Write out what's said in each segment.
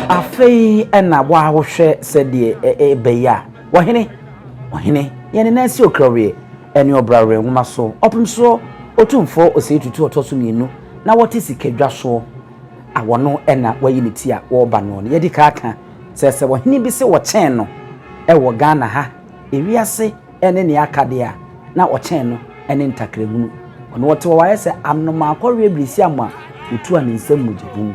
Afei ena wa wohwe sede beya wohene yene na si okrawe ene obrawe nwoma so opemso Otumfuo Osei Tutu otoso mienu na wote sikadwa so awono ena wayiniti a wo ba no ye di kaka sese wohene bi se wo chen no wo Ghana ha ewiase ene ne akade a na wo chen no ene ntakrehunu ono wote wo waye se anoma akɔre brisi amwa otu an nsam mujibun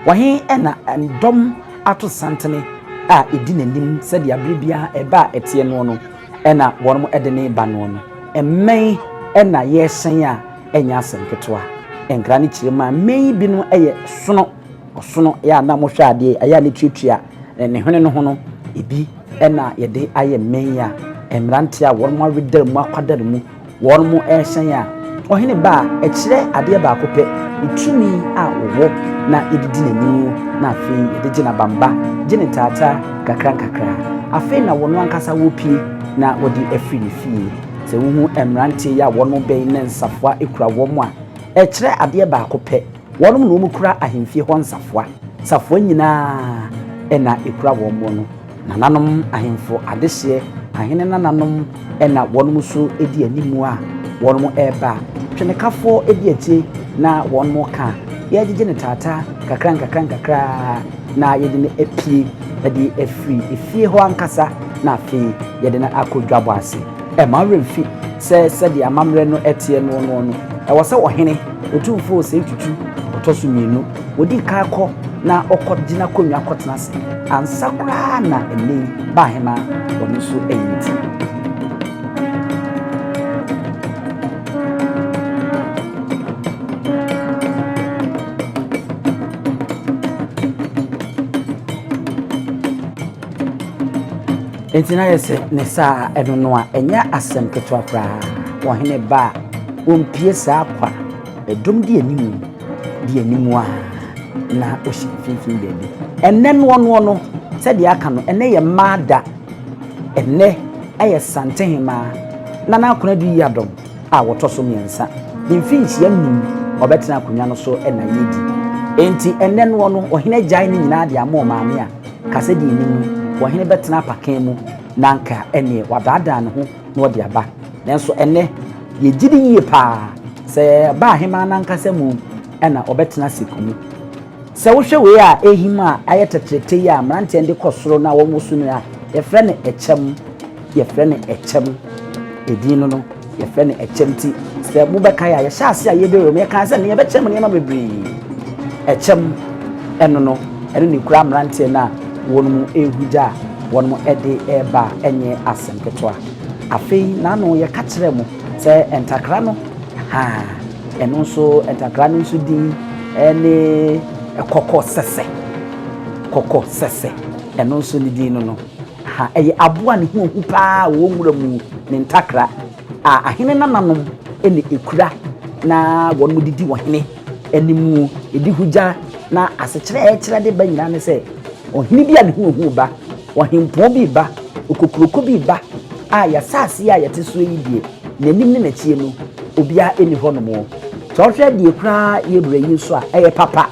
wohe ena ndom ato santene a edi nanim sede abribia eba etie no no ena wonmo ede ne ba no no emmen ena ye hyen a enya asemketoa enkra ne kirema men bi no eye sono ya na mo hwade aya ne tuatua ne hwene no ho no ebi ena ye de aye men ya emrante a wonmo awedar mu akwadar mu wonmo ehyen a ohene ba ekire ade ba akopɛ itumi a wo na edidi nanim na afi yede na bamba gene tata kakra afi na wono ankasa wopie na wodi afri ne fie se wuhu emrante ya wono bɛn ne nsafwa ekura womo a ekire ade ba akopɛ wono no mu kura ahemfie ho nsafwa safwa nyina ena ekura womo no nananom ahemfo adehye ahene nananom ena wono so edi animu a wono eba twenekafo edi atie na wono ka ye gene tata kakra na yede ne epie edi efri efie ho ankasa na afi yede na akodwabo ase e ma remfi se de amamre no etie no e wo se ohene Otumfuo Osei Tutu otoso mienu wodi ka akọ na okodina konwa akotena se ansakra na ene ba hema wono so eyiti entina yese ne saa eno no a enya asem keto akra wohene ba ompie saa kwa edom di animu a na oshi finfin bebe enne no se de aka no enne ye mada enne aye Asantehene na akona du yadom a wotoso miensa mfinhia nim obetena akonya no so ena yedi enti enne no ohene gyan ni nyina de ama maame a kase di nim wohene betena apakan mu nanka ene wadada ne ho na odi aba nanso enne ye gidi yie pa se ba hema nanka se mu ena obetena sikumu se wo hwe we a ehima ayetetrete ya mrante ende kosoro na wo musu no a ye frɛ ne echem edin no ye frɛ ne echem ti se mu beka ya ye hya ase a ye be ro me kan se ne ye bechem ne ma bebre echem eno no eno ni kura mrante na wonmu ehuja wonmu ede eba enye asemketoa afei na no ye ka kire mu se entakra no eno so entakra no so di ene kokko sese eno so ni di no eye aboa ne hu pa wo nwura mu ne ntakra ahene nananom ene ekura na wonmu didi wohene enimu edi huja na asekire de banyina ne se ohini bia ne hu ba ohimpo bi ba okokroko bi ba ya sase ya yete so yi die nanim ne nachie no obia eni ho no mo so hwe die kra ye brayi so a eye papa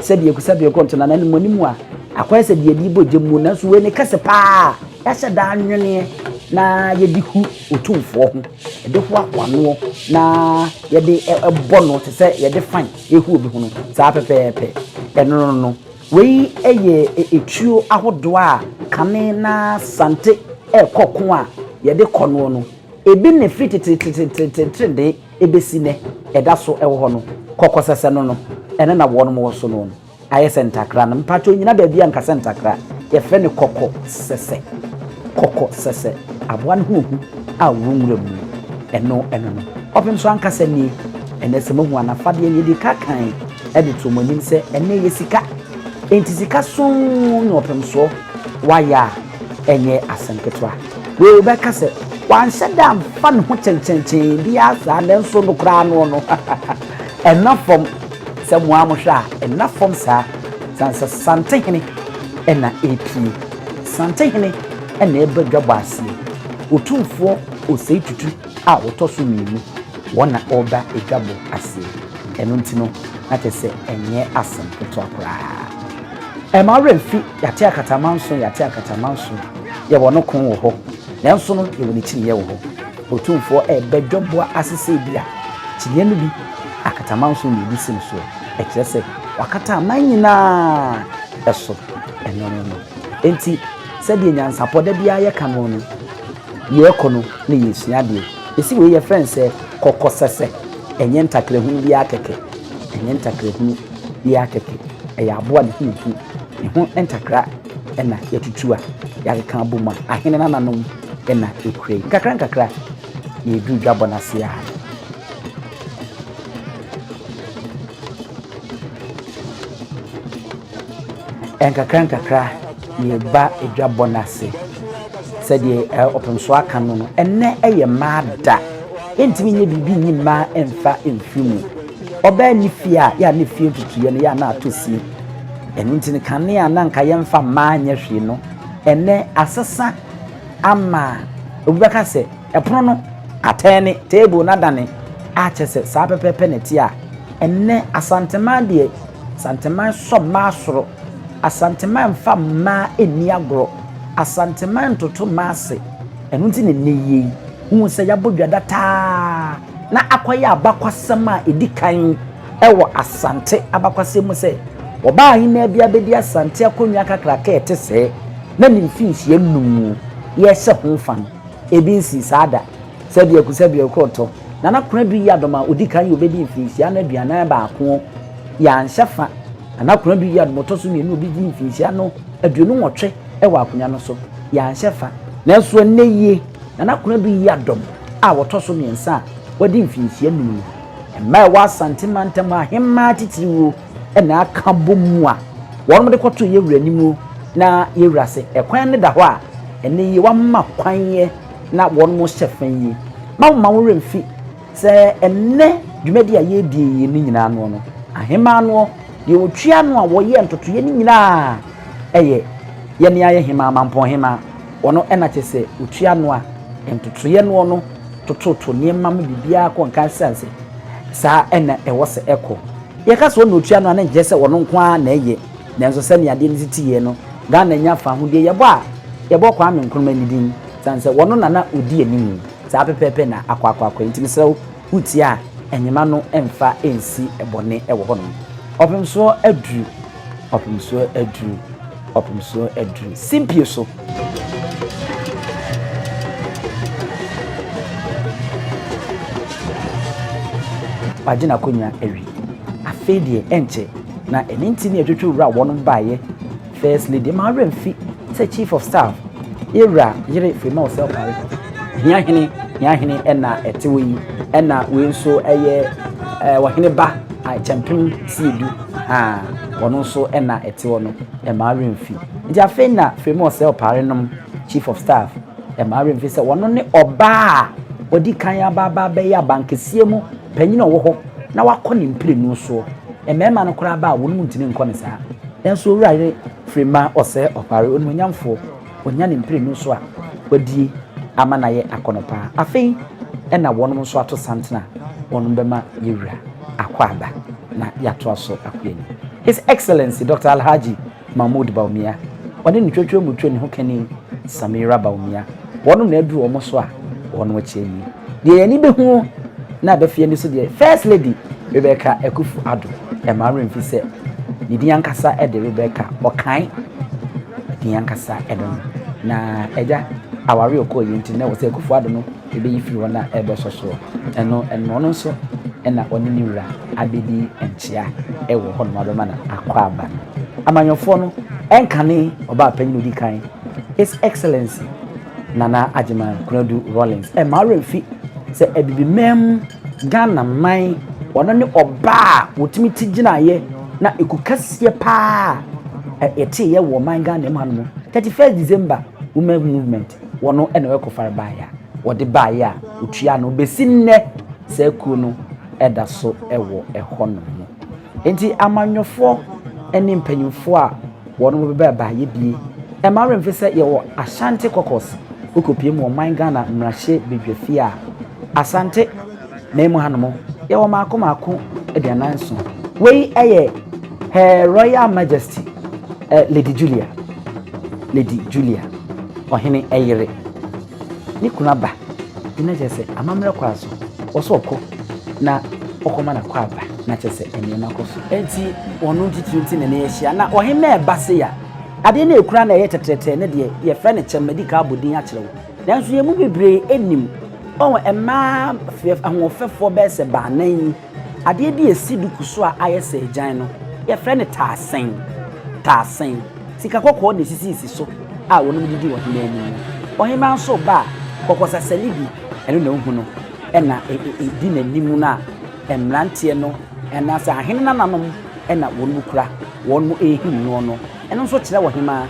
se die kusa be konto na nanim onimu a akwai se die di bojemu na so we ne kase pa ya hye da anwene na ye di hu Otumfuo ho de ho akwano na ye de ebono te se ye de fan ehu obi hu no sa pepepe no wei eye etuo ahodo a kane na sante kokko a ye de kono no ebi ne fitititititinde ebesi ne eda so ewo ho no kokko sese no ene na wo no mo so no aye sentakra no mpacho nyina ba bia nka sentakra ye fe ne kokko sese koko sese aboa no hu a wonwura mu eno no opem so ankasa ni enese mo hu anafade ni di kakan e de to monim se ene yesika enti sika so no opem so waya enye asenketwa we be kase wan shedam fan ho chenchenchen bi asa ne nso no kra no enafom se mo amohwa enafom sa sansa Asantehene ena AP Asantehene ena ebadwabo ase Otumfuo Osei Tutu a wotoso mienu wona oba edwabo ase eno ntino na tese enye asenketwa kra Remfi yate akatamanso ye wono kon wo ho nanso no ye woni chiri ye wo ho Otumfuo ebedwobo asese bia chiri no bi akatamanso ni bi sim so e kire se wakata manyina eso eno no enti se de NYANSAPO da bia ye kanu no ye kono na yesua de esi we ye friend se kokosese enye ntakrehu bi akeke enye ntakrehu bi akeke eya aboa de hu ehu entakra ena yetutua ya kan boma ahene nananom ena ekure kakra ye du dwabo na se ya enkakra ye ba edwabo na se sede opemso aka no enne eye mada entimi nye bibi nyima emfa emfimu oba ni fia ya ne fie tutuye no ya na atosi enti kane ya na nka yemfa ma anya hwe no enne asesa ama obubeka se epono no atene table na dane a chese sa pepepe neti a enne asantema de santema so masoro asantema mfa ma eni agro asantema ntoto mase enu nti ne neye hu se ya bodwada taa na akoya abakwasem a edikan ewo asante abakwasem mu se oba hin na bia bedi asante akonwa kakra ka etese na nimfinhie num ye hye ho fan ebi nsi sada sabi akoto na kona bi ya doma odikan ye obedi mfinhie na aduana ba ako ya nhyefa na kona bi ya motoso mienu obi di mfinhie no aduonu nwotwe ewa akonya no so ya nhyefa na so neye na kona bi ya dom a wotoso miensa wadi mfinhie num emma wa santimantam ahemma titiwo ena aka bomu a won de kwoto ye wuranimu na ye wurase ekwan ne da ho a ene ye wamma kwanye na won mo hyefan yi ma Remfi se enne dwumadi a ye die ye ni nyina no ahemma no de otwia no a wo ye ntoto ye ni nyina eye ye ne aye hema mampo hema wono ena chese otwia no a ntoto ye no tototo ne mam bibia ko nkan sense sa ena ewose eko ye ka so no otwia no na nje se wono nko na eye nanso se ne ade ni titiye no ga na nya fa ho de ye bo kwa me nkroma ni din sanse wono na odi anim sa pepepe na akwa ntimi se uti a enyema no emfa ensi ebone ewo ho no opemso adru simpie so wagina konya ewi afedie enche na eninti ni atwetwe wura wono baaye first lady ma Remfi say chief of staff era yire fema osel pare nyahene ena etewi ena we nso eye wahene ba champion seedu wono nso ena etewo no ma Remfi nja fe na fema osel pare nom chief of staff ma Remfi say wono ne oba odi kan aba be ya bankesie mu panyina wo ho na wakɔ ne mpire nu so emema no kora ba wonu ntini nkɔ ne saa enso wurare Fema Osei opare onumnyamfo onya ne mpire nu so a wadi ama na ye akonopa afei ena wonum so ato santena wonum bema yewura akwaba na yato so akwani His Excellency Dr. Alhaji Mahmoud Baumia woni ne twetwe mutwe ne ho kani Samira Baumia wonum na adu omo so a wonu akyeni de yani behu na befie ni so de first lady Rebecca Ekufu Ado ma Remfi se ni diankasa e de Rebecca okan diankasa e do na eja awari okoye nti na wo se Ekufu Ado no ebe yifi wona e be soso eno no so na oni ni wura abedi enchia e wo ho no abema na akwa aba amanyofo no enkane oba panyi odi kan His Excellency Nana Ajima Kunadu Rollins Mara fi se Abibirem Ghana man wono ne oba wotimi tigina ye na ekukase pa ete ye wo man Ghana man no 31st December women movement wono ene we kofar baaya wode baaya otua no besinne se ku no eda so ewo ehono no enti amanyofo ene mpanyimfo a wono beba baaya bi Mara mfi se ye wo Ashanti kokos ukopiem wo man Ghana mrahye bedwafi a Asante na emu hanomo ye wo maako ediananso wei eye Her Royal Majesty Lady Julia ohene eyere ni kuna ba ina jese amamre kwaso osoko na okoma na kwaba na chese enema koso enti onu titi na ne yehia na ohene ebase ya ade na ekura na ye tetrete ne de ye frɛ ne chem medical bodin a kyerɛwo nanso ye mu bebre enim on ema ahofefo be se banan ade de esidu kuso a ayese agyan no ye frɛ ne tasen sika kokko ne sisi so a wonum didi wo hene ani ohema nso ba kokosa salibi eno na hu no ena di na nimu na emrante no ena sa ahene nananom ena wonum kura wonum ehim no no eno nso kyerɛ wo hema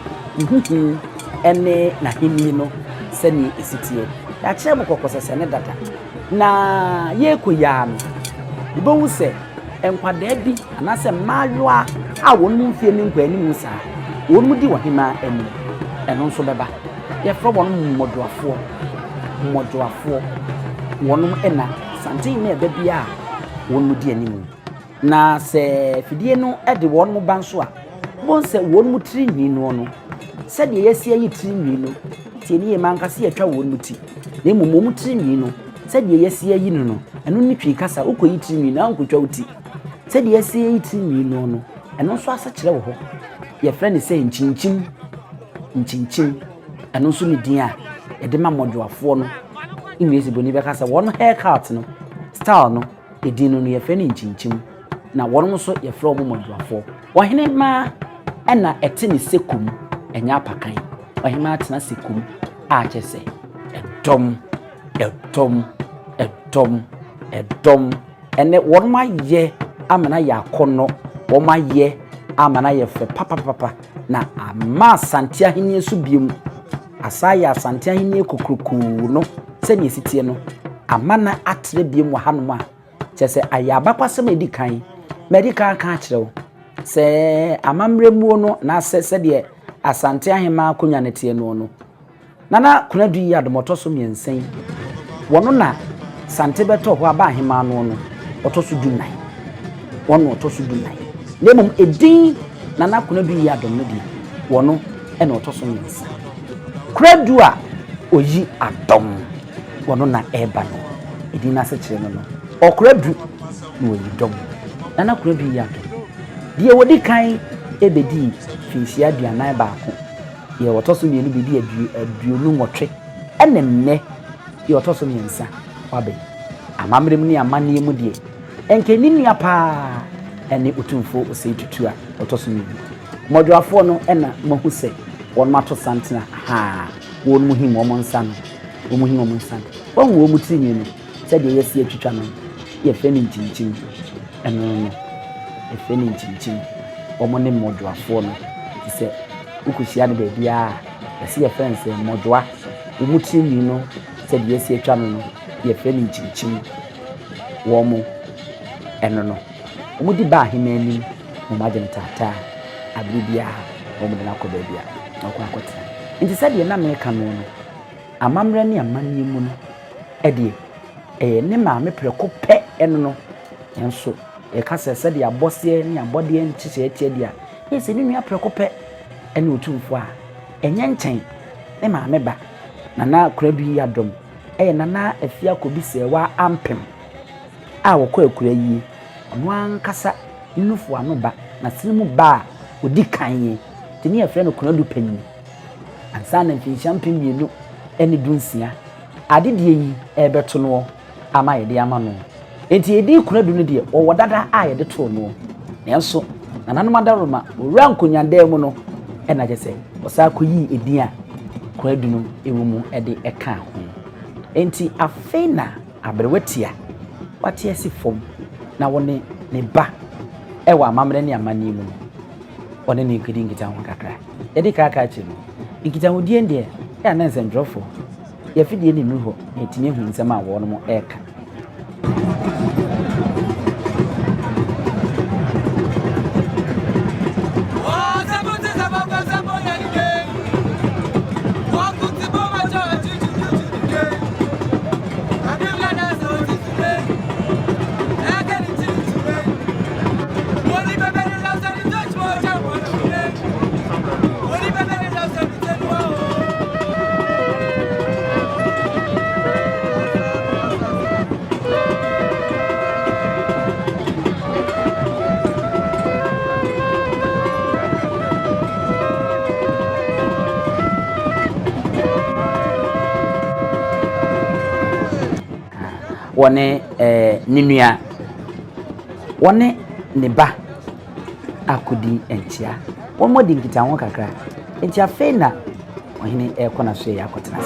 ene na himi no sani esitie ya kyerɛ mo kokosa sene dada na ye koya no ibo se enkwada bi anase maalwa a wonum mfie ne nkwa anim saa wonum di wo hema ani eno nso beba ye fro wonum modoafo wonum ena Asantehene ebe bia wonum di anim na se fidie no ede wonum banso a bon se wonum tirinwi no se de yesi ayi tirinwi no tie ni mankase atwa wonum ti na momom tirinwi no se de yesi ayi no eno ni twi kasa ukoyi tirinwi na ankotwa uti se de yesi ayi tirinwi no eno nso asa kyerɛ wo ho ye frɛ ne se nchinchim eno nso ni din a ede ma modoafo no English boni be kasa won haircut no style no edin no ye frɛ ne nchinchim na won nso ye frɛ wo modoafo ohene ma ena ete ne sekum enya apakan ohema atena sekum a kyese edom ene won ma ye amana ya kono won ma ye amana ye fe papa na ama Asantehene su biem asaya Asantehene kokroku no se ne sitie no amana atre biem wa hanom a kyese ayaba kwasem edikan medical kan kyerɛw se amamremu no na se de Asantehene akonya ne tie no nana kunadu yi adomoto so miensen wono na sante beto ho aba ahema no otoso dunai wono otoso dunai lemom edin nana kunadu yi adom no di wono ena otoso miensa kunadu a oyi adom wono na eba no edin na se kire no okunadu no oyi dom nana kunadu yi adom die wodi kan ebedi finsia aduanan baako ye wotoso mienu bedi aduonu nwotwe enenne ye wotoso miensa wabe amamrem ni amane mu die enkeni nua pa ene Otumfuo Osei Tutu a wotoso mienu modoafo no ena mahu se won mato santena ha won mu him omo nsa no won wo mu tinye no se de yesi atwitwa no ye fe ni nchinchim eno ye fe ni nchinchim omo ne modoafo no se ukushia ne bebia yesi ye friends modoa wo tinye no se de yesi atwa no ye fe ni nchinchim wo mo eno no omo di ba himani mo magene tata abibia omo de na ko bebia akwa akwata nti se de na me ka no amamre ne amanye mu no ede ne ma me preko pe eno no enso e ka se de abose ne abode nchiche etie dia yesi ni nua preko pe ene Otumfuo a enye nchen ne ma me ba nana kuradu yi adom nana afia kobise wa ampem a wokọ akura yi ono ankasa inufo ano ba na sinimu ba odi kanye tini ya frɛ no kunadu panyi ansa na mfinhyia mpemienu ene dunsia ade de yi ebeto no ama yede ama no enti edi kunadu no de o wodada a yede to no nenso nananom adaroma owura nkonyanda mu no ena je sɛ osa koyi edin a nkwadunu ewu mu ede eka ho enti afei na abrewetia wate asi fom na woni ne ba ewa amamre ne amani mu woni ne nkidi nkita ho kakra ede ka aka chi no nkita ho die ndie ya na nsendrofo ya fidie ne nuho na etime hu nsema wo no mo eka wone ninua wone ne ba akudi entia won modi nkita ho kakra entia fe na ohene ekona so ya akotena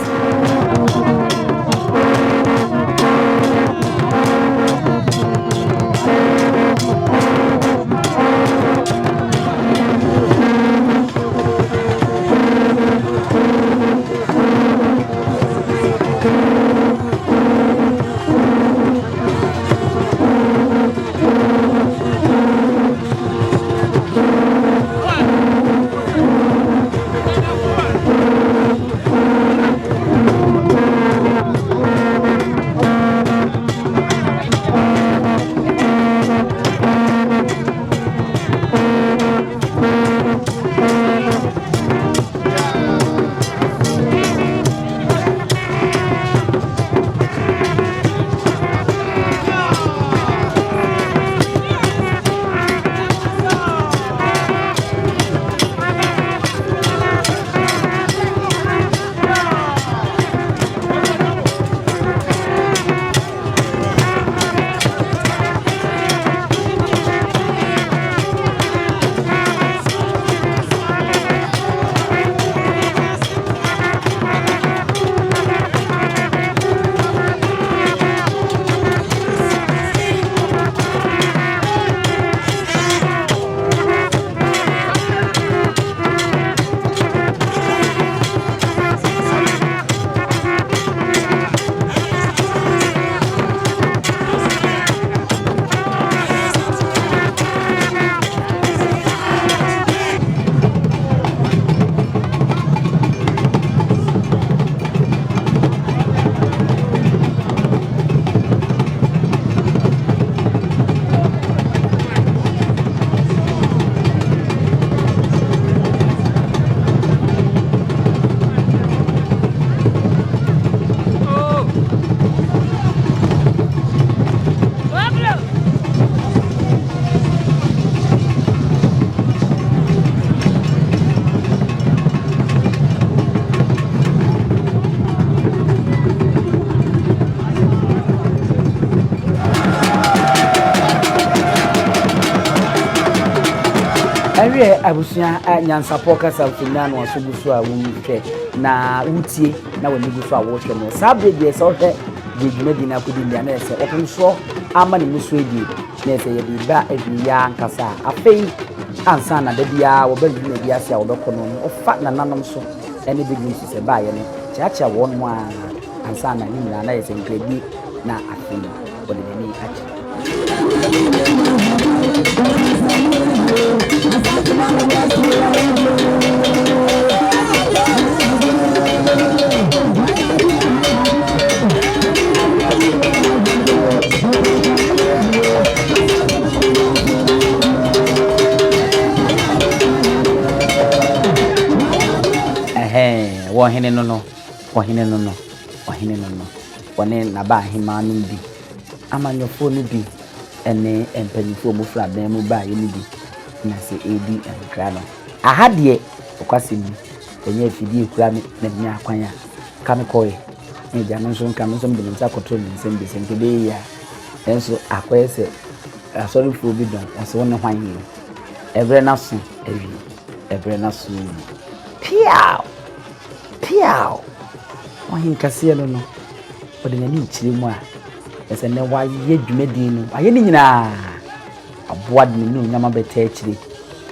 Awie abusia NYANSAPO kasa finya no so gusu a wunhwe na wutie na wani gusu a wo hwe no sabe de so hwe de dwumadi na kodi ndia na ese opunso ama ne musu edi na ese ye bi ba ebiya nkasa afei ansa na de bia wo ba dwuma bia ase a wo bekọ no ofa Nananom so ene de dwum sise ba ye no chacha wo no a ansa na ni na ese nkredi na afei wo de ni achi Wahine no wane na ba hima no bi amanyofo no bi ene empanyifo mo fra ben mu ba ye no bi na se edi enkra no ahade okwase bi enye afidi ekura me na nya akwanya kame koye e ja no so nka no so mbele nta kotro mi nsem be senke be ya enso akoye se asori fo bi don oso ne hwan yi ebre na so ewi ebre na so piao piao ohin kase no no ode na ni chire mu a ese ne wa ye dwumadi no aye ni nyina aboa de no nyama beta chire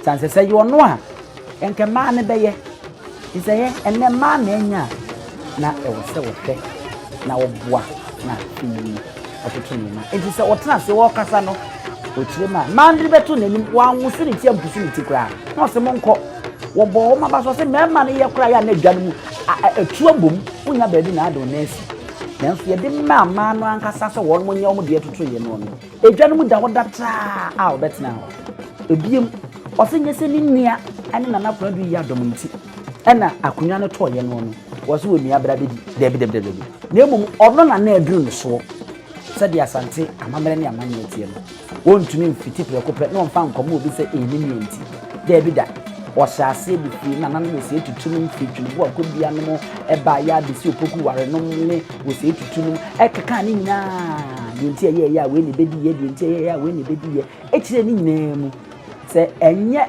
sanse se yo no a enke ma ne beye iseye enne ma na enya na ewo se wo hwe na wo boa na fi atoto ni ma enti se wotena se wo kasa no ochire ma mandri beto nanim wa nwusu ni tie mpusu ni tikra no se monko wo bo ma ba so se mema ne ye kra ya na dwa no mu atu abom unya ba bi na ado nesi nanso ye de ma no ankasa so won mo nya mo de atoto ye no no edwa no mu da woda tra a wo betena ho ebiem o se nyese ni nia ane na napra du ya dom nti ena akunwa no to ye no no wo se wo nia bra be di de na emum ono na aduru no so sɛde asante amamere ne amanye tie no wontumi mfiti prekope na omfa nkomo obi sɛ enimi nti da bi da wɔhyase bi fi na nanan wɔsie tutum mfiti bo akobia no mo ɛba ya de si opoku ware no ne wɔsie tutum ɛkeka ne nyina de nti ɛyɛ ya we ne bedi ye de nti ɛyɛ ya we ne bedi ye ɛkyire ne nyina mu sɛ ɛnyɛ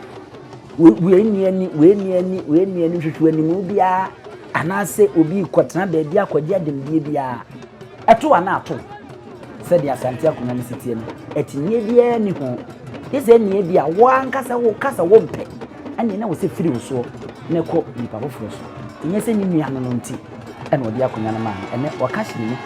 we ni ani hwehwe ani mu bia anase obi kɔtena ba bia akɔgye adembie bia ɛto ana ato said the Asante community no etinye bia ni ho ese nie bia wa nkasa wo kasa wo mpe anye na wo se firi so na ko nipa foforo so tinye se ni nua no nti e na odi akonya na ma ene waka hye ni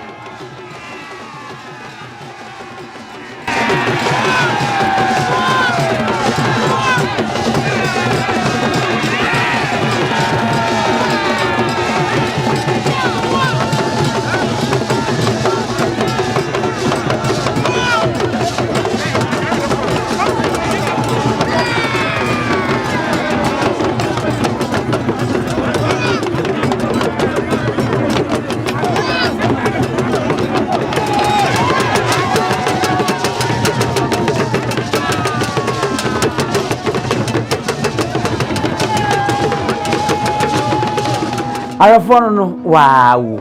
Arafon no wow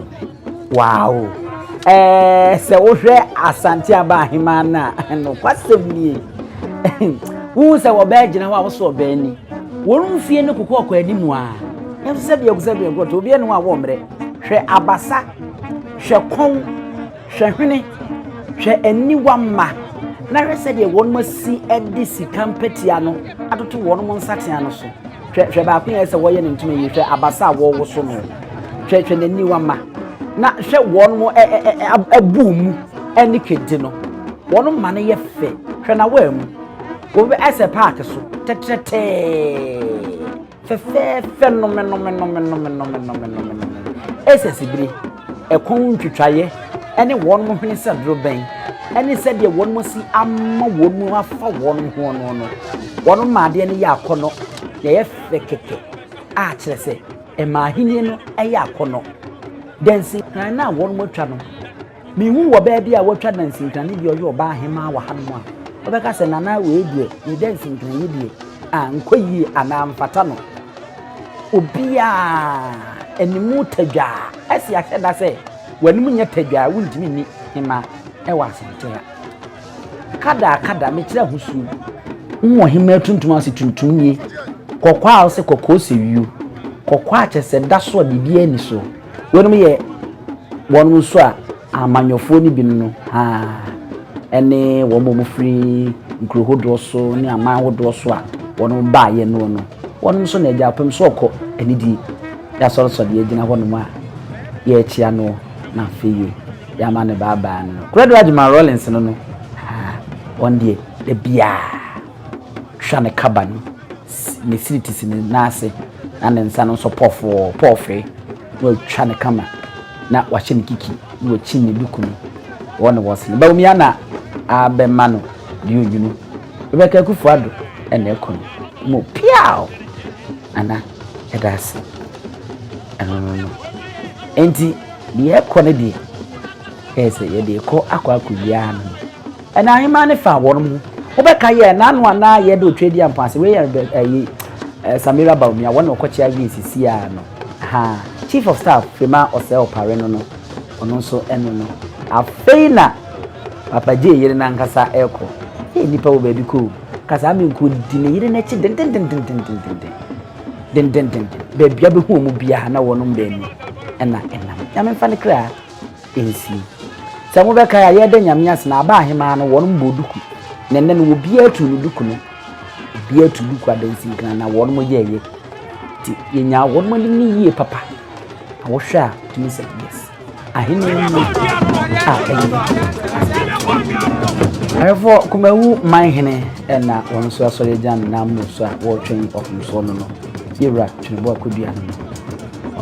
se wo hwe Asante abahima na no kwasem nie wo se wo ba gina wo so ba ni wonu fie ne kokọ akọ animu a enso se bia go to obi ene wa wo mre hwe abasa hwe kon hwe hwene hwe aniwa ma na hwe se de wonu masi edi sikampetia no atoto wonu mo nsatea no so hwe ba ko yesa wo ye ne ntuma yi hwe abasa wo wo so no hwe n'aniwa ma na hwe won mo abum eni kedi no won ma ne ye fe hwe na wa mu wo be ase park so tetete fe no ese sibiri ekon twitwaye eni won mo hwene se droben eni se de won mo si amma won mo afa won ho no won ma de ne ya akono ye fe keke a kire se Emahini no eya akono densi na won mo twa no mi hu wo ba bia wo twa densi ntane bi oyo ba ahema wa hanmo a obeka se nana we die ni densi ntane die a nkoyi ana mfata no obia enimu tadwa esi ahyeda se wanimu nya tadwa wuntimi ni hema ewa Asante kada me kire husu nwo hema tuntum ase tuntum nie kokwa ase kokko se wiu kokwa chese daso bibia ni so wonum ye wonum so a amanyofo ni bi no ha ene wo mo free nkrohodo so ni amanhodo so a wonum ba ye no wonum so na eja pem so okọ enidi ya so de agina wonum a ye chia no na feye ya ma ne baba no kredo agima rollins no ha wonde de bia hwa ne kaba no ne siritis ne nase and nsa no so pofre no twa ne kama na wahye ne kiki no chi ne duku no wona wose ba umi ana abema no de onyunu be ka kufu ado ene ekon mo piao ana edase no enti de ekon ne de ese ye de ko akwa no ena ahima ne fa won mu obeka ye na no ana ye de otwedi ampase we ye Samira Baumia one okochi agisi no ha chief of staff Fema Osei Pareno no ono so eno no afeina papa je yire na nkasa eko nipa wo baby ko kasa me nko di ne yire na chi den den baby abe hu mu bia na wonom baanu ena ya me fa ne kra ensi se mo be ka ya de nyame ase na aba ahema no wonom boduku nenne no obi atu no duku no obi atu duku adansi kana na wonom yeye ti yenya wonom ni yie papa awohwe a tumi se yes ahene ni Therefore, Kumawu, my hene, and now one so sorry, Jan, now so watching of Musono. You're right, to the boy could be a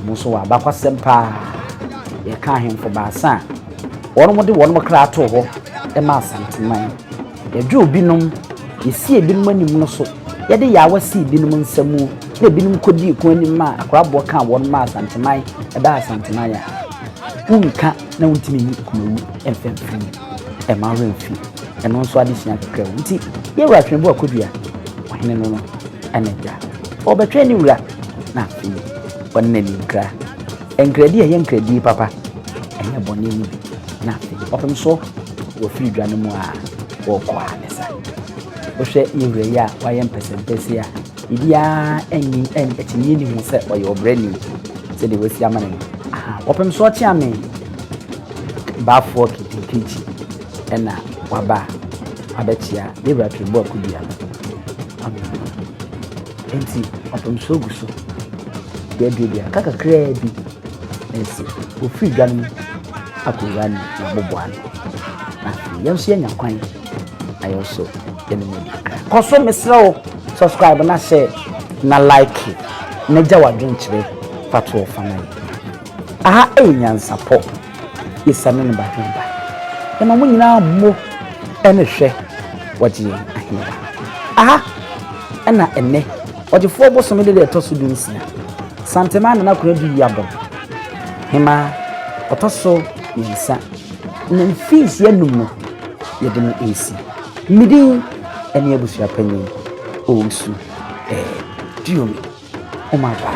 Musoa, Bapa Sempa, you can't him for Bassa. One more crack to her, a mass and mine. You drew binum, you see a binum in Musso, yet the Yawa see binum Samu, the binum could be when ma, a crab walk out 1 mass and to mine, a bass and to Maya. Whom can't know to me, Kumu, and Fem free, a marine fee. And also additional to care. You were to work with you. Why no, and or betray you rat. Nothing. One name cry. And credi a young credi, papa. And your bonny nothing. Often so, or free granimoire or quietness. Or share you rea, why am percentage. Idia and at you set by your brain. Said it was yammering. Open so charming. Bath work in kitchen. And now. Waba abetia Libra to book could be a empty upon so good. There be a kaka crabby and see who free gun. I could run number 1. Young seeing your coin. I also consume me slow, subscribe and I say, na like it. Nejawa drink today, Fatu family. Aha, NYANSAPO is a number. And I'm winning now more. Ene hwe waje ahia aha ena ene waje fo bo some de to so du nsia santeman na kura du yabo hima otoso nsa na fees ya num no ye de no AC midin ene abusu apanyin osu diomi o ma ba